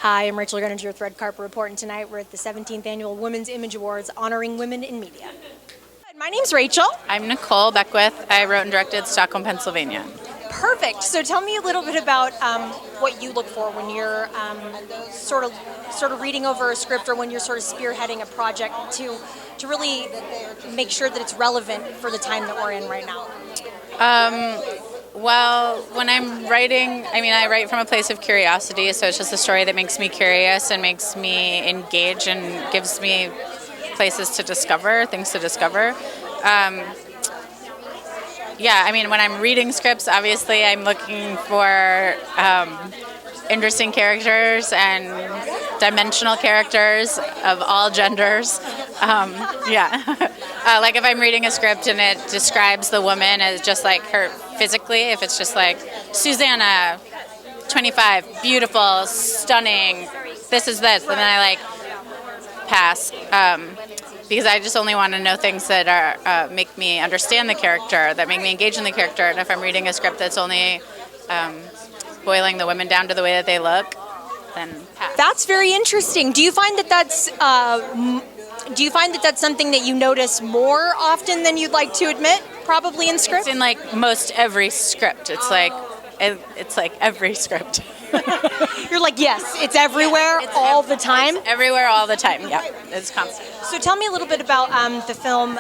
Hi, I'm Rachel Greninger with Red Carpet Report, and tonight we're at the 17th Annual Women's Image Awards honoring women in media. My name's Rachel. I'm Nikole Beckwith. I wrote and directed Stockholm, Pennsylvania. Perfect. So tell me a little bit about what you look for when you're sort of reading over a script, or when you're sort of spearheading a project to really make sure that it's relevant for the time that we're in right now. Well, when I'm writing, I write from a place of curiosity, so it's just a story that makes me curious and makes me engage and gives me places to discover, things to discover. When I'm reading scripts, obviously I'm looking for interesting characters and dimensional characters of all genders. Like if I'm reading a script and it describes the woman as just like her physically, if it's just like Susanna, 25, beautiful, stunning, this is this, and then I pass. Because I just only want to know things that are make me understand the character, that make me engage in the character. And if I'm reading a script that's only boiling the women down to the way that they look, then pass. That's very interesting. Do you find that that's something that you notice more often than you'd like to admit? Probably in script. It's in most every script. It's like every script. You're like, yes, it's everywhere, all the time. It's everywhere, all the time. Yeah, it's constant. So tell me a little bit about the film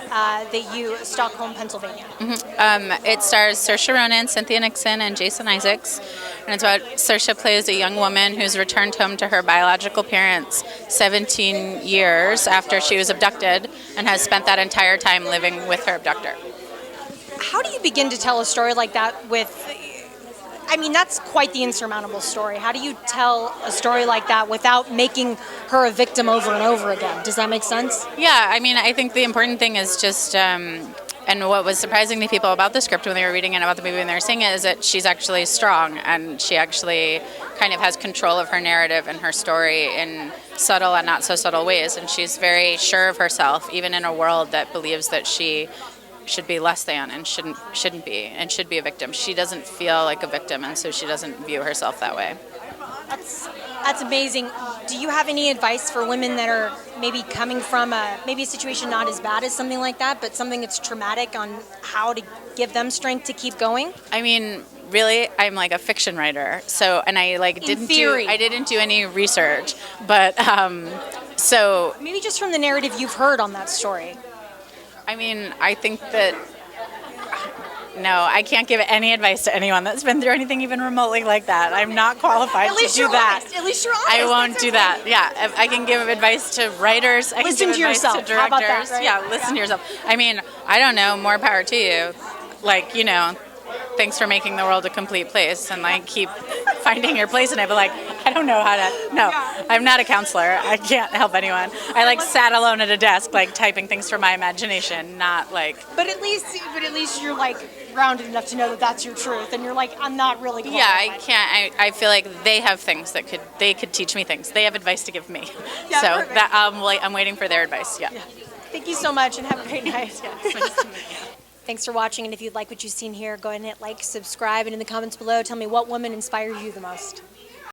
Stockholm, Pennsylvania. Mm-hmm. It stars Saoirse Ronan, Cynthia Nixon, and Jason Isaacs. And it's about Saoirse plays a young woman who's returned home to her biological parents 17 years after she was abducted, and has spent that entire time living with her abductor. How do you begin to tell a story like that that's quite the insurmountable story. How do you tell a story like that without making her a victim over and over again? Does that make sense? Yeah, I think the important thing is just, and what was surprising to people about the script when they were reading it, about the movie when they were seeing it, is that she's actually strong, and she actually kind of has control of her narrative and her story in subtle and not so subtle ways, and she's very sure of herself, even in a world that believes that she should be less than and shouldn't be, and should be a victim. She doesn't feel like a victim, and so she doesn't view herself that way. That's amazing. Do you have any advice for women that are maybe coming from a situation not as bad as something like that, but something that's traumatic, on how to give them strength to keep going? Really, I'm like a fiction writer, so, and I didn't do any research, but so maybe just from the narrative you've heard on that story. I think that, no, I can't give any advice to anyone that's been through anything even remotely like that. I'm not qualified to do that. At least you're honest. I won't do that. Yeah, I can give advice to writers. I listen can give to advice yourself. to directors. How about that, right? Yeah, listen to yourself. I don't know, more power to you. Thanks for making the world a complete place, and keep finding your place in it. But I don't know how to. No, I'm not a counselor. I can't help anyone. I sat alone at a desk, typing things from my imagination, not like. But at least you're grounded enough to know that that's your truth, and you're I'm not really qualified. Yeah, I can't. I feel like they have things that they could teach me things. They have advice to give me. Yeah, so perfect. that I'm waiting for their advice. Yeah. Thank you so much, and have a great night. Yeah, it's nice to meet you. Thanks for watching, and if you like what you've seen here, go ahead and hit like, subscribe, and in the comments below, tell me what woman inspires you the most.